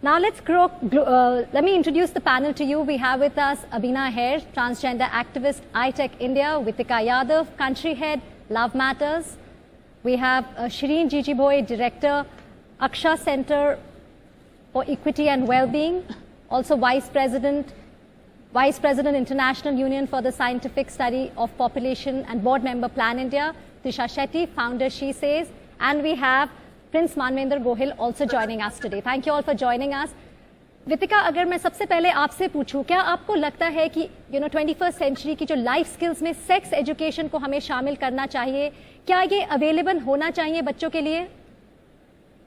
Now let me introduce the panel to you. We have with us Abina Hair, transgender activist, iTech India, Vitika Yadav, country head, Love Matters. We have Shireen Jijiboy, director, Aksha Center for Equity and Wellbeing, also Vice President, International Union for the Scientific Study of Population and board member Plan India, Tisha Shetty, founder She Says, and we have Prince Manvendra Gohil also joining us today. Thank you all for joining us. वितिका, अगर मैं सबसे पहले आपसे पूछूं, क्या आपको लगता है कि 21st सेंचुरी की जो लाइफ स्किल्स में सेक्स एजुकेशन को हमें शामिल करना चाहिए, क्या ये अवेलेबल होना चाहिए बच्चों के लिए?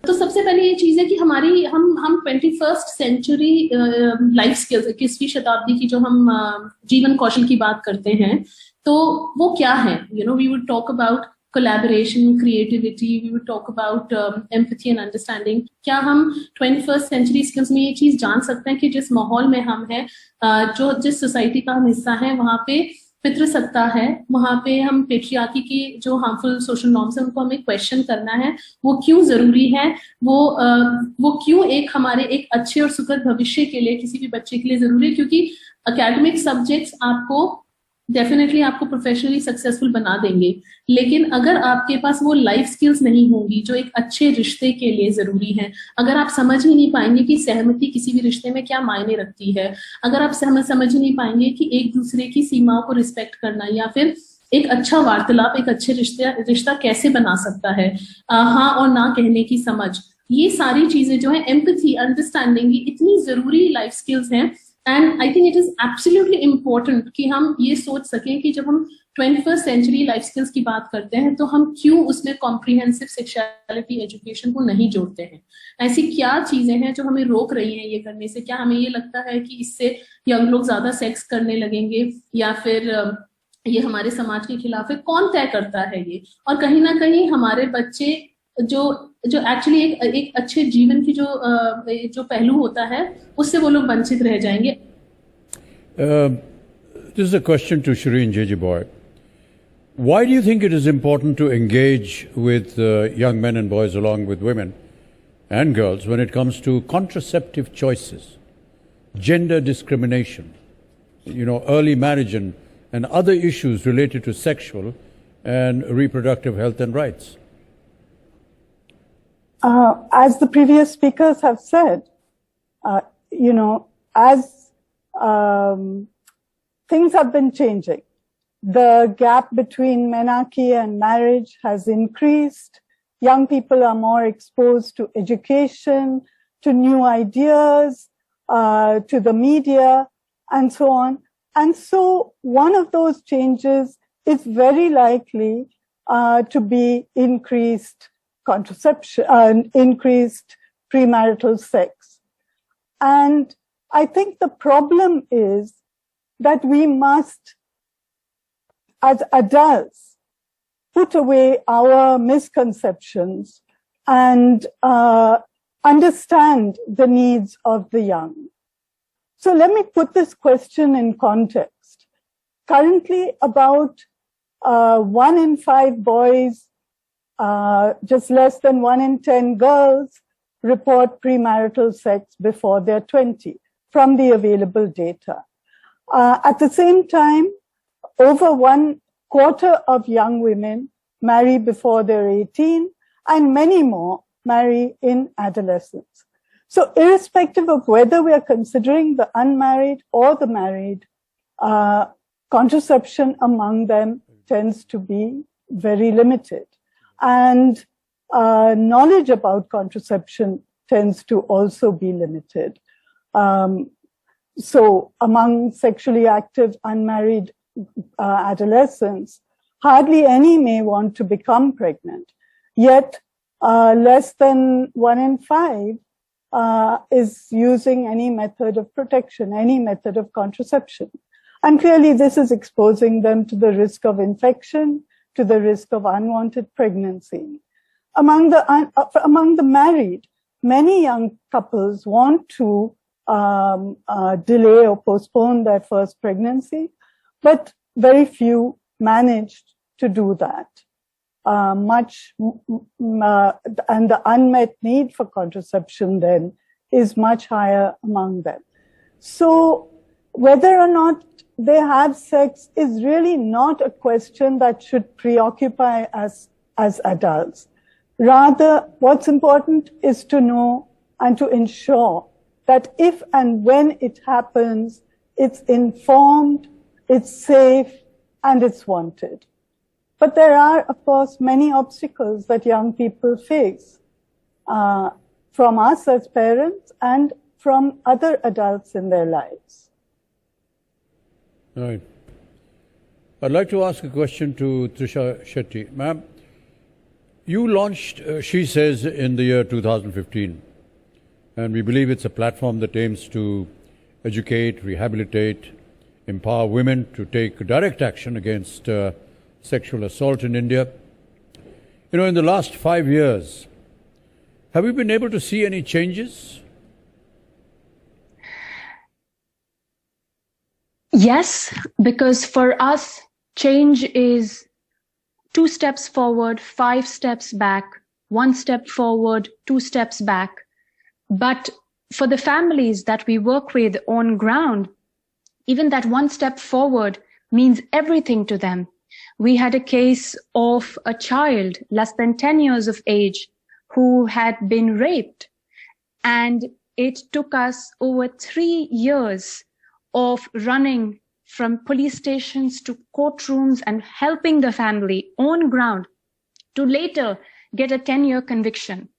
तो सबसे पहले ये चीज है कि हम 21st सेंचुरी लाइफ स्किल्स 21वीं शताब्दी की जो हम जीवन कौशल की बात करते हैं, तो वो क्या है? We would talk about collaboration, creativity, we would talk about empathy and understanding. क्या हम 21st century skills में ये चीज जान सकते हैं कि जिस माहौल में हम हैं, जिस सोसाइटी का हम हिस्सा है, वहाँ पे पितृसत्ता है, वहाँ पे हम पेट्रियार्की की जो हार्मफुल सोशल नॉर्म्स है उनको हमें क्वेश्चन करना है, वो क्यों जरूरी है, वो क्यों हमारे एक अच्छे और सुखद भविष्य के लिए किसी भी बच्चे के लिए जरूरी है, क्योंकि एकेडमिक सब्जेक्ट्स आपको डेफिनेटली आपको प्रोफेशनली सक्सेसफुल बना देंगे, लेकिन अगर आपके पास वो लाइफ स्किल्स नहीं होंगी जो एक अच्छे रिश्ते के लिए जरूरी है, अगर आप समझ ही नहीं पाएंगे कि सहमति किसी भी रिश्ते में क्या मायने रखती है, अगर आप समझ ही नहीं पाएंगे कि एक दूसरे की सीमाओं को रिस्पेक्ट करना या फिर एक अच्छा वार्तालाप एक अच्छे रिश्ता कैसे बना सकता है, हाँ और ना कहने की समझ, ये सारी चीजें जो है एम्पैथी, अंडरस्टैंडिंग, ये इतनी जरूरी लाइफ स्किल्स हैं. And I think it is absolutely important कि हम ये सोच सकें कि जब हम 21st सेंचुरी लाइफ स्किल्स की बात करते हैं तो हम क्यों उसमें कॉम्प्रिहेंसिव सेक्सुअलिटी एजुकेशन को नहीं जोड़ते हैं. ऐसी क्या चीजें हैं जो हमें रोक रही हैं ये करने से? क्या हमें ये लगता है कि इससे यंग लोग ज्यादा सेक्स करने लगेंगे या फिर ये हमारे समाज के खिलाफ है? कौन तय करता है ये? और कहीं ना कहीं हमारे बच्चे जो एक्चुअली एक अच्छे जीवन की जो पहलू होता है उससे वो लोग वंचित रह जाएंगे. This is a question to Shireen Jijiboy. Why do you think it is important to engage with young men and boys along with women and girls when it comes to contraceptive choices, gender discrimination, early marriage and other issues related to sexual and reproductive health and rights? As the previous speakers have said, as things have been changing, the gap between menarche and marriage has increased. Young people are more exposed to education, to new ideas, to the media, and so on. And so one of those changes is very likely to be increased contraception, increased premarital sex. And I think the problem is that we must, as adults, put away our misconceptions and understand the needs of the young. So let me put this question in context. Currently, about 1 in 5 boys, just less than 1 in 10 girls report premarital sex before they're 20 from the available data. At the same time, over 1/4 of young women marry before they're 18, and many more marry in adolescence. So irrespective of whether we are considering the unmarried or the married, contraception among them tends to be very limited. And knowledge about contraception tends to also be limited. So among sexually active unmarried adolescents, hardly any may want to become pregnant. Yet less than 1 in 5 is using any method of protection, any method of contraception. And clearly this is exposing them to the risk of infection, to the risk of unwanted pregnancy. Among the married, many young couples want to delay or postpone their first pregnancy, but very few managed to do that. And the unmet need for contraception then is much higher among them. So whether or not they have sex is really not a question that should preoccupy us as adults. Rather, what's important is to know and to ensure that if and when it happens, it's informed, it's safe, and it's wanted. But there are, of course, many obstacles that young people face from us as parents and from other adults in their lives. Right. I'd like to ask a question to Trisha Shetty. Ma'am, you launched She Says in the year 2015, and we believe it's a platform that aims to educate, rehabilitate, empower women to take direct action against sexual assault in India. You know, in the last 5 years, have we been able to see any changes? Yes, because for us, change is 2 steps forward, 5 steps back, 1 step forward, 2 steps back. But for the families that we work with on ground, even that 1 step forward means everything to them. We had a case of a child less than 10 years of age who had been raped. And it took us over 3 years of running from police stations to courtrooms and helping the family on ground to later get a 10-year conviction.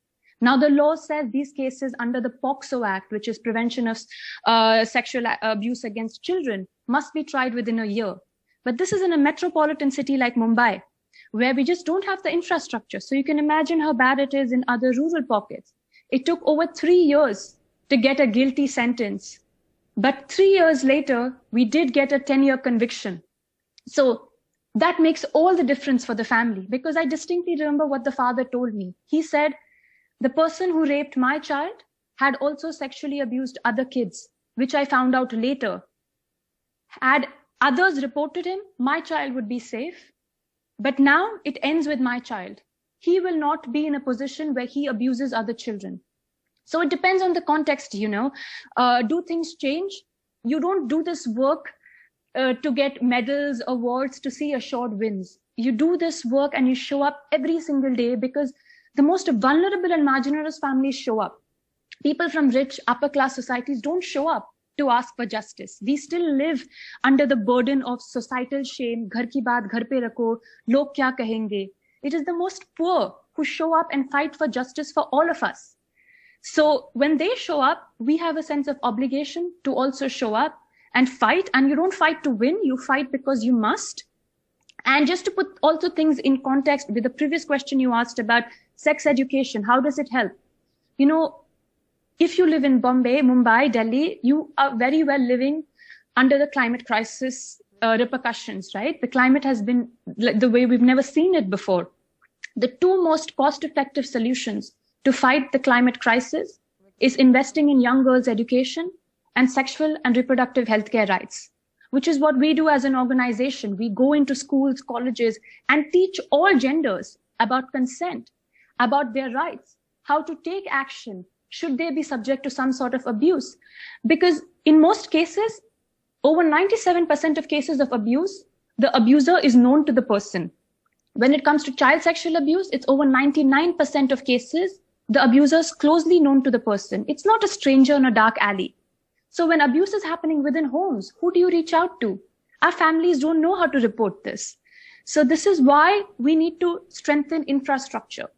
Now, the law says these cases under the POCSO Act, which is Prevention of Sexual Abuse Against Children, must be tried within a year. But this is in a metropolitan city like Mumbai, where we just don't have the infrastructure. So you can imagine how bad it is in other rural pockets. It took over 3 years to get a guilty sentence. But 3 years later, we did get a 10-year conviction. So that makes all the difference for the family, because I distinctly remember what the father told me. He said, the person who raped my child had also sexually abused other kids, which I found out later. Had others reported him, my child would be safe. But now it ends with my child. He will not be in a position where he abuses other children. So it depends on the context, you know. Do things change? You don't do this work to get medals, awards, to see assured wins. You do this work and you show up every single day because the most vulnerable and marginalized families show up. People from rich, upper class societies don't show up to ask for justice. We still live under the burden of societal shame. Ghar ki baat ghar pe rakho, log kya kahenge. It is the most poor who show up and fight for justice for all of us. So when they show up, we have a sense of obligation to also show up and fight. And you don't fight to win, you fight because you must. And just to put also things in context with the previous question you asked about sex education, how does it help? You know, if you live in Bombay, Mumbai, Delhi, you are very well living under the climate crisis repercussions, right? The climate has been the way we've never seen it before. The 2 most cost-effective solutions to fight the climate crisis is investing in young girls' education and sexual and reproductive healthcare rights, which is what we do as an organization. We go into schools, colleges, and teach all genders about consent, about their rights, how to take action, should they be subject to some sort of abuse. Because in most cases, over 97% of cases of abuse, the abuser is known to the person. When it comes to child sexual abuse, it's over 99% of cases, the abuser is closely known to the person. It's not a stranger in a dark alley. So when abuse is happening within homes, who do you reach out to? Our families don't know how to report this. So this is why we need to strengthen infrastructure.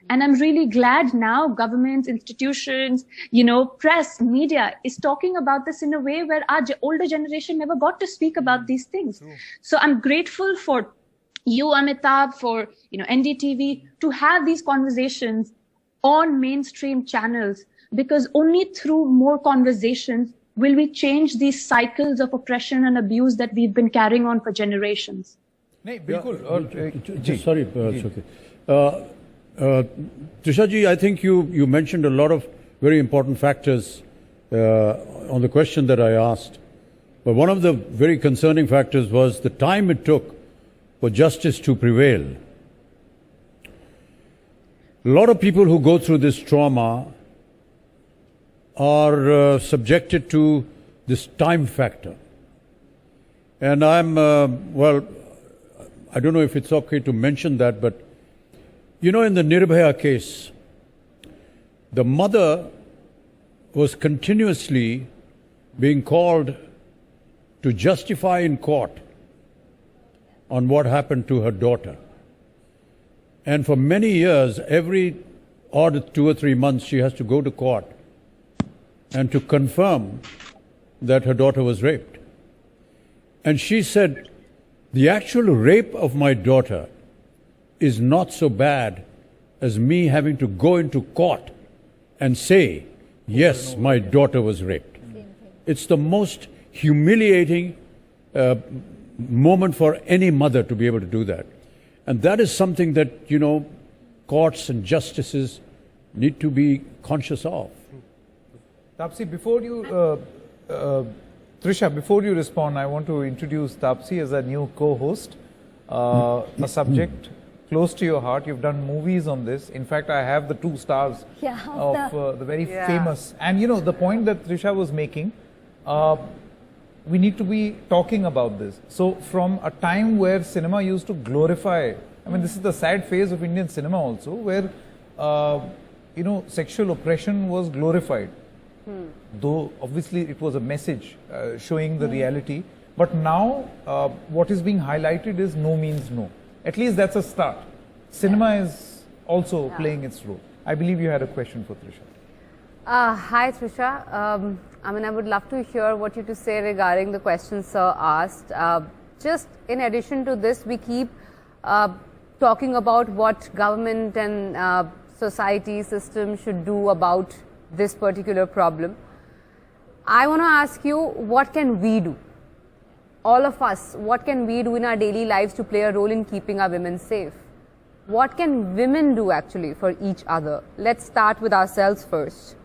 And I'm really glad now governments, institutions, you know, press, media is talking about this in a way where our older generation never got to speak about these things. True. So I'm grateful for you, Amitabh, for, you know, NDTV to have these conversations on mainstream channels, because only through more conversations will we change these cycles of oppression and abuse that we've been carrying on for generations. Sorry, Trisha ji, I think you mentioned a lot of very important factors on the question that I asked. But one of the very concerning factors was the time it took for justice to prevail. A lot of people who go through this trauma are subjected to this time factor. And I'm, well, I don't know if it's okay to mention that, but you know, in the Nirbhaya case, the mother was continuously being called to justify in court on what happened to her daughter. And for many years, every odd 2 or 3 months, she has to go to court and to confirm that her daughter was raped. And she said, the actual rape of my daughter is not so bad as me having to go into court and say, yes, my daughter was raped. It's the most humiliating moment for any mother to be able to do that. And that is something that, you know, courts and justices need to be conscious of. Taapsee, before you, Trisha, before you respond, I want to introduce Taapsee as a new co-host, a subject close to your heart. You've done movies on this. In fact, I have the 2 stars of the very famous. And you know, the point that Trisha was making, we need to be talking about this. So from a time where cinema used to glorify, I mean, this is the sad phase of Indian cinema also, where, you know, sexual oppression was glorified. Though obviously it was a message showing the reality. But now what is being highlighted is no means no. At least that's a start. Cinema is also playing its role. I believe you had a question for Trisha. Hi Trisha. I mean, I would love to hear what you to say regarding the questions sir asked. Just in addition to this, we keep talking about what government and society system should do about this particular problem. I want to ask you, what can we do? All of us, what can we do in our daily lives to play a role in keeping our women safe? What can women do actually for each other? Let's start with ourselves first.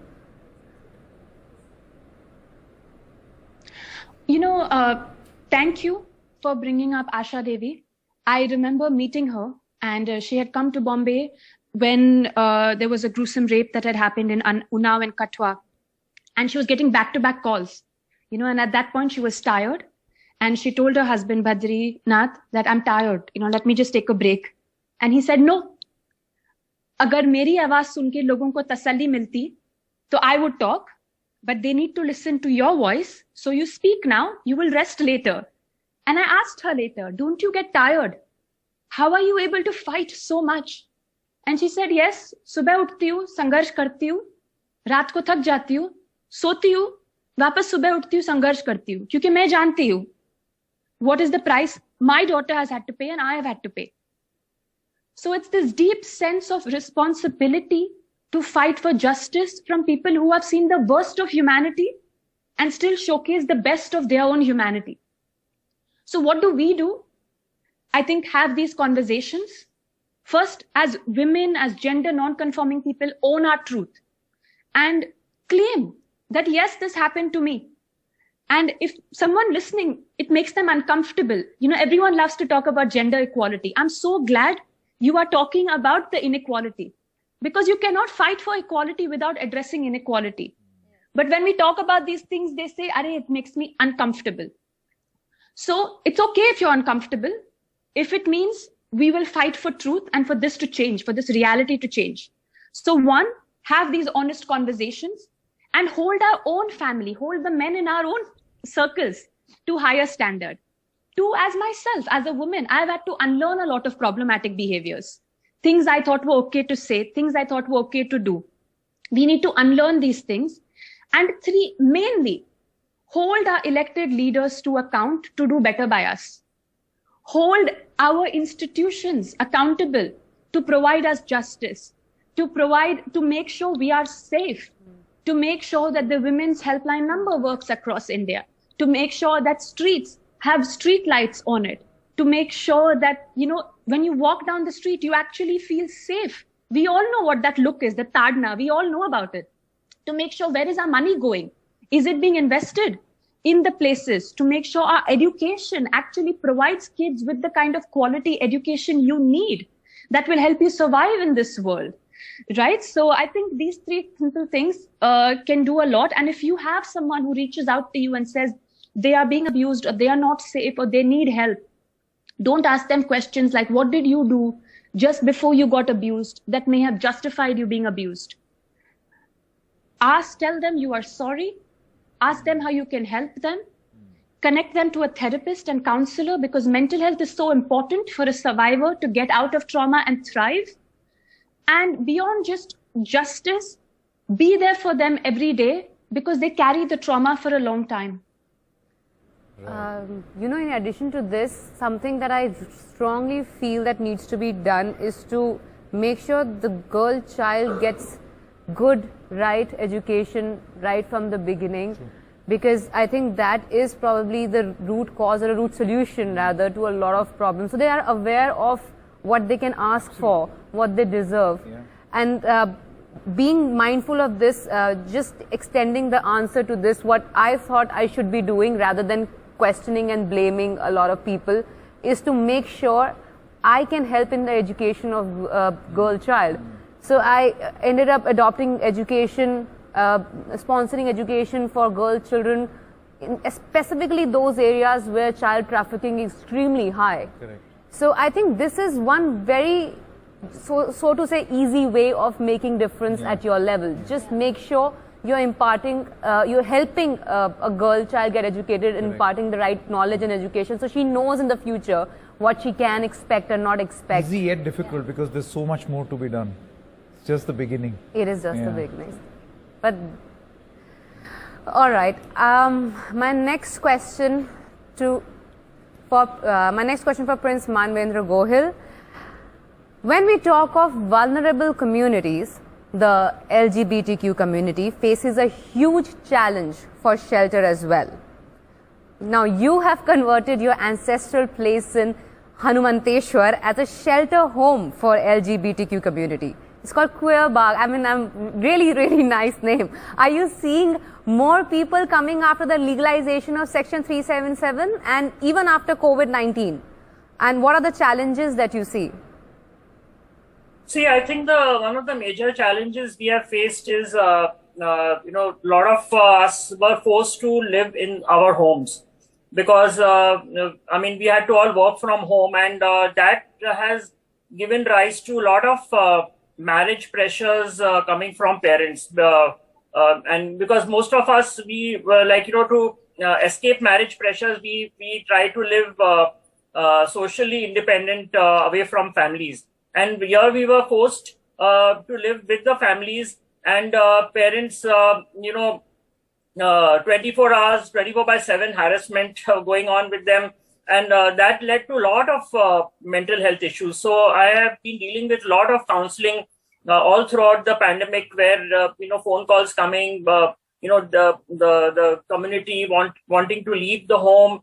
You know, thank you for bringing up Asha Devi. I remember meeting her, and she had come to Bombay when there was a gruesome rape that had happened in Unnao and Katwa. And she was getting back-to-back calls, you know, and at that point she was tired. And she told her husband, Badri Nath, that I'm tired, you know, let me just take a break. And he said, no, agar meri awaaz sunke logon ko tasalli milti, so I would talk, but they need to listen to your voice. So you speak now, you will rest later. And I asked her later, don't you get tired? How are you able to fight so much? And she said, yes, सुबह उठती हूँ, संघर्ष करती हूँ, रात को थक जाती हूँ, सोती हूँ, वापस सुबह उठती हूँ, संघर्ष करती हूँ, क्योंकि मैं जानती हूँ what is the price my daughter has had to pay and I have had to pay. So it's this deep sense of responsibility to fight for justice from people who have seen the worst of humanity and still showcase the best of their own humanity. So what do? I think have these conversations. First, as women, as gender non-conforming people, own our truth and claim that yes, this happened to me. And if someone listening, it makes them uncomfortable. You know, everyone loves to talk about gender equality. I'm so glad you are talking about the inequality, because you cannot fight for equality without addressing inequality. But when we talk about these things, they say, Arey, it makes me uncomfortable. So it's okay if you're uncomfortable, if it means we will fight for truth and for this to change, for this reality to change. So one, have these honest conversations and hold our own family, hold the men in our own circles to higher standard. Two, as myself, as a woman, I've had to unlearn a lot of problematic behaviors. Things I thought were okay to say, things I thought were okay to do. We need to unlearn these things. And three, mainly, hold our elected leaders to account to do better by us. Hold our institutions accountable to provide us justice, to make sure we are safe, to make sure that the women's helpline number works across India, to make sure that streets have street lights on it, to make sure that, you know, when you walk down the street, you actually feel safe. We all know what that look is, the tadna, we all know about it. To make sure, where is our money going? Is it being invested in the places? To make sure our education actually provides kids with the kind of quality education you need that will help you survive in this world. right? So I think these three simple things can do a lot. And if you have someone who reaches out to you and says they are being abused or they are not safe or they need help, don't ask them questions like, what did you do just before you got abused that may have justified you being abused? Tell them you are sorry. Ask them how you can help them. Connect them to a therapist and counselor, because mental health is so important for a survivor to get out of trauma and thrive. And beyond just justice, be there for them every day, because they carry the trauma for a long time. You know, in addition to this, something that I strongly feel that needs to be done is to make sure the girl child gets good, right education right from the beginning. Because I think that is probably the root cause, or a root solution rather, to a lot of problems. So they are aware of what they can ask for, what they deserve. And being mindful of this, just extending the answer to this, what I thought I should be doing rather than questioning and blaming a lot of people, is to make sure I can help in the education of girl child. So I ended up adopting education, sponsoring education for girl children, specifically those areas where child trafficking is extremely high. Correct. So I think this is one very, so to say, easy way of making difference at your level. Just make sure you're imparting, you're helping a girl child get educated, imparting the right knowledge and education, so she knows in the future what she can expect and not expect. Easy yet difficult, because there's so much more to be done. It's just the beginning. It is just the beginning. But all right, my next question for Prince Manvendra Gohil. When we talk of vulnerable communities, the LGBTQ community faces a huge challenge for shelter as well. Now, you have converted your ancestral place in Hanumanteshwar as a shelter home for LGBTQ community. It's called Queer Bagh. I mean, really nice name. Are you seeing more people coming after the legalization of Section 377 and even after COVID-19? And what are the challenges that you see? See, I think one of the major challenges we have faced is, a lot of us were forced to live in our homes because, we had to all work from home, and that has given rise to a lot of marriage pressures coming from parents. And because most of us, we were to escape marriage pressures, we try to live socially independent away from families. And here we were forced to live with the families, and parents, 24 hours, 24/7 harassment going on with them. And that led to a lot of mental health issues. So I have been dealing with a lot of counseling all throughout the pandemic, where, phone calls coming, the community wanting to leave the home.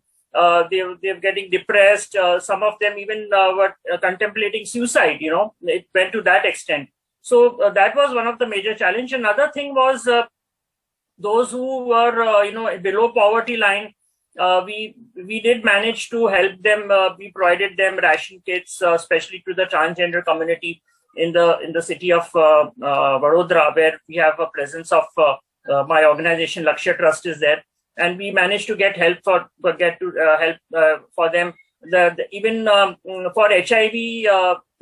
They're getting depressed. Some of them even were contemplating suicide. It went to that extent. So that was one of the major challenges. Another thing was those who were below poverty line. We did manage to help them. We provided them ration kits, especially to the transgender community in the city of Vadodara, where we have a presence of my organization Lakshya Trust is there. And we managed to get help for them. Even for HIV,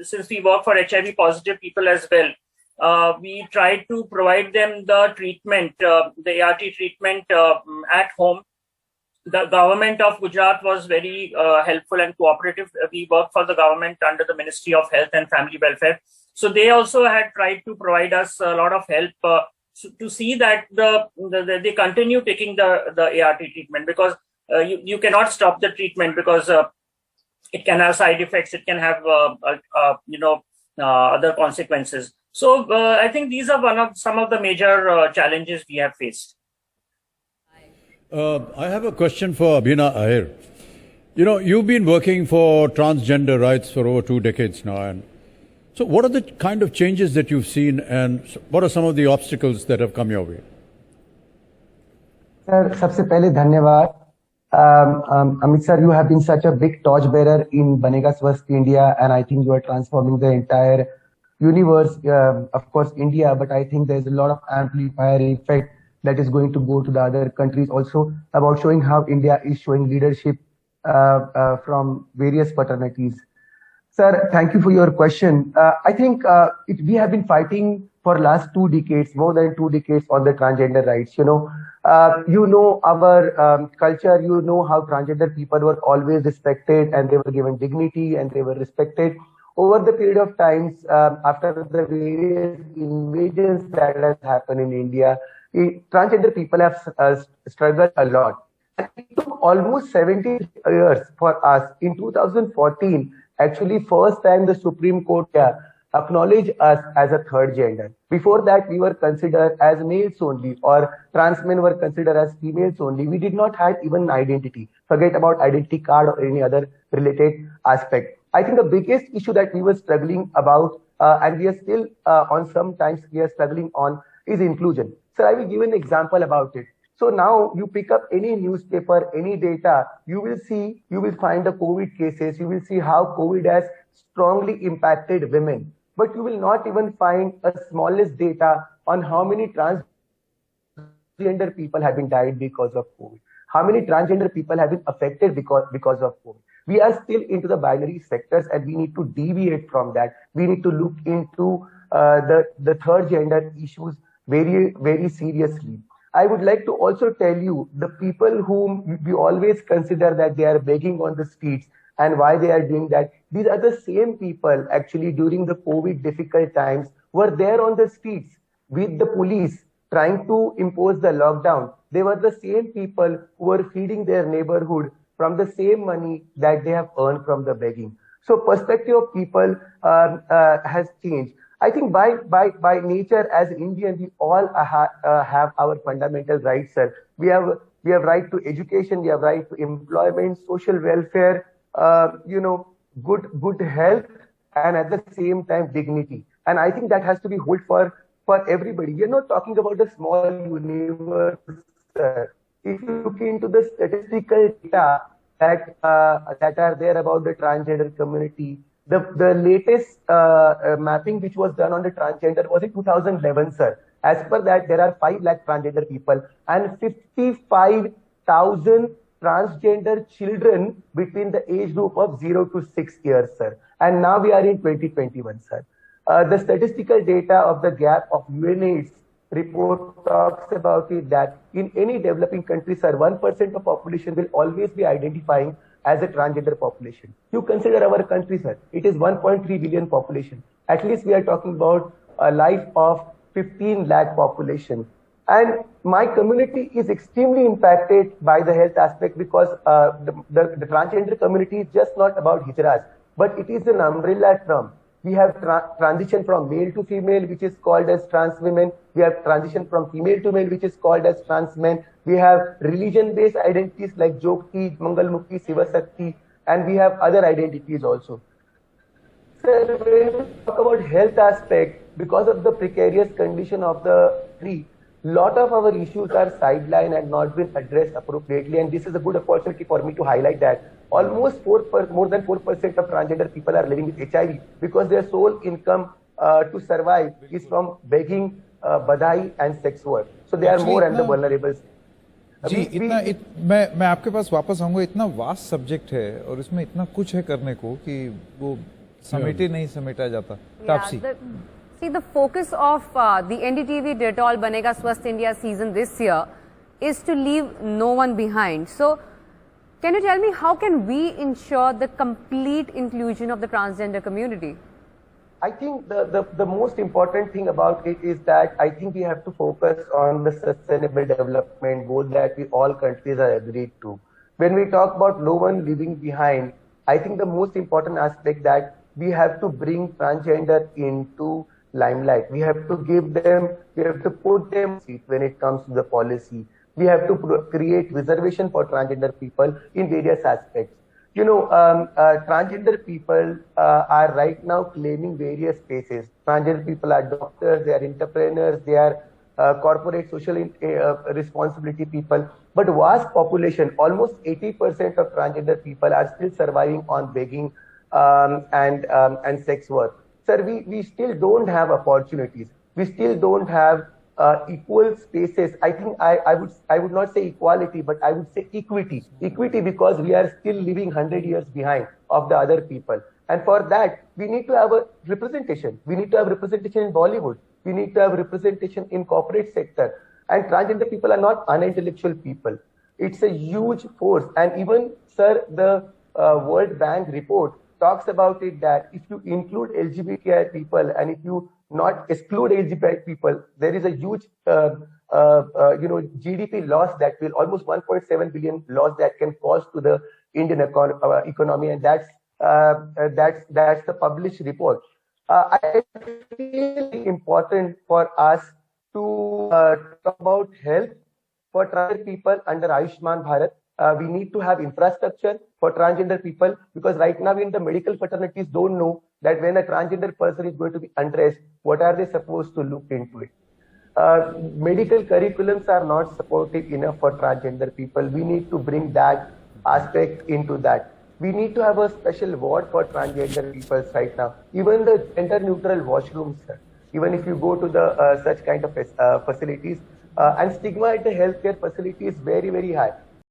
since we work for HIV positive people as well, we tried to provide them the treatment, the ART treatment at home. The government of Gujarat was very helpful and cooperative. We work for the government under the Ministry of Health and Family Welfare. So they also had tried to provide us a lot of help to see that they continue taking the ART treatment, because you cannot stop the treatment, because it can have side effects, it can have other consequences. So I think these are some of the major challenges we have faced. I have a question for Abhina Ahir. You've been working for transgender rights for over 2 decades now, and so what are the kind of changes that you've seen, and what are some of the obstacles that have come your way? Sir, सबसे पहले धन्यवाद. Amit sir, you have been such a big torchbearer in Banega Swasth India, and I think you are transforming the entire universe, of course, India, but I think there's a lot of amplifier effect that is going to go to the other countries also about showing how India is showing leadership from various fraternities. Sir, thank you for your question. I think we have been fighting for last 2 decades, more than 2 decades on the transgender rights. You know our culture, you know how transgender people were always respected and they were given dignity and they were respected. Over the period of times, after the various invasions that has happened in India, transgender people have struggled a lot. And it took almost 70 years for us. In 2014, actually first time the Supreme Court acknowledged us as a third gender. Before that, we were considered as males only, or trans men were considered as females only. We did not have even identity. Forget about identity card or any other related aspect. I think the biggest issue that we were struggling about, and we are still on sometimes we are struggling on, is inclusion. So I will give an example about it. So now you pick up any newspaper, any data, you will find the COVID cases, you will see how COVID has strongly impacted women. But you will not even find a smallest data on how many transgender people have been died because of COVID. How many transgender people have been affected because of COVID. We are still into the binary sectors and we need to deviate from that. We need to look into the third gender issues very, very seriously. I would like to also tell you the people whom we always consider that they are begging on the streets and why they are doing that. These are the same people actually during the COVID difficult times were there on the streets with the police trying to impose the lockdown. They were the same people who were feeding their neighborhood from the same money that they have earned from the begging. So perspective of people has changed. I think by nature as Indian, we all have our fundamental rights, sir. We have right to education, we have right to employment, social welfare, good health, and at the same time dignity. And I think that has to be held for everybody. We are not talking about the small universe, sir. If you look into the statistical data that are there about the transgender community, the latest mapping which was done on the transgender was in 2011, sir. As per that, there are 5 lakh transgender people and 55,000 transgender children between the age group of 0 to 6 years, sir. And now we are in 2021, sir. The statistical data of the gap of UNAIDS report talks about it that in any developing country, sir, 1% of population will always be identifying as a transgender population. You consider our country, sir, it is 1.3 billion population. At least we are talking about a life of 15 lakh population. And my community is extremely impacted by the health aspect because the transgender community is just not about hijras, but it is an umbrella term. We have transition from male to female, which is called as trans women. We have transition from female to male, which is called as trans men. We have religion-based identities like Jogti, Mangalmukhi, Sivasakti, and we have other identities also. So when we talk about health aspect, because of the precarious condition of the country, lot of our issues are sidelined and not been addressed appropriately. And this is a good opportunity for me to highlight that almost more than 4% of transgender people are living with HIV because their sole income to survive is from begging, badai and sex work. So they are more and the vulnerable. जी मैं आपके पास वापस आऊंगा. इतना vast subject है और इसमें इतना कुछ है करने को कि वो समेटा जाता. Taapsee. See, the focus of the NDTV Dettol Banega Swasth India season this year is to leave no one behind. So, can you tell me how can we ensure the complete inclusion of the transgender community? I think the most important thing about it is that I think we have to focus on the sustainable development goal that we all countries are agreed to. When we talk about no one leaving behind, I think the most important aspect that we have to bring transgender into limelight. We have to put them when it comes to the policy. We have to create reservation for transgender people in various aspects. Transgender people are right now claiming various spaces. Transgender people are doctors, they are entrepreneurs, they are corporate social responsibility people. But vast population, almost 80% of transgender people are still surviving on begging and sex work. sir, we still don't have opportunities. We still don't have equal spaces. I think I would not say equality, but I would say equity. Equity, because we are still living 100 years behind of the other people. And for that, we need to have a representation. We need to have representation in Bollywood. We need to have representation in corporate sector. And transgender people are not unintellectual people. It's a huge force. And even, sir, the World Bank report talks about it, that if you include LGBTI people and if you not exclude LGBTI people, there is a huge GDP loss that will almost 1.7 billion loss that can cause to the Indian economy, and that's the published report. I feel important for us to talk about health for transgender people under Ayushman Bharat. We need to have infrastructure for transgender people, because right now in the medical fraternities don't know that when a transgender person is going to be undressed, what are they supposed to look into it. Medical curriculums are not supportive enough for transgender people. We need to bring that aspect into that. We need to have a special ward for transgender people right now. Even the gender neutral washrooms, even if you go to the such kind of facilities, and stigma at the healthcare facility is very, very high.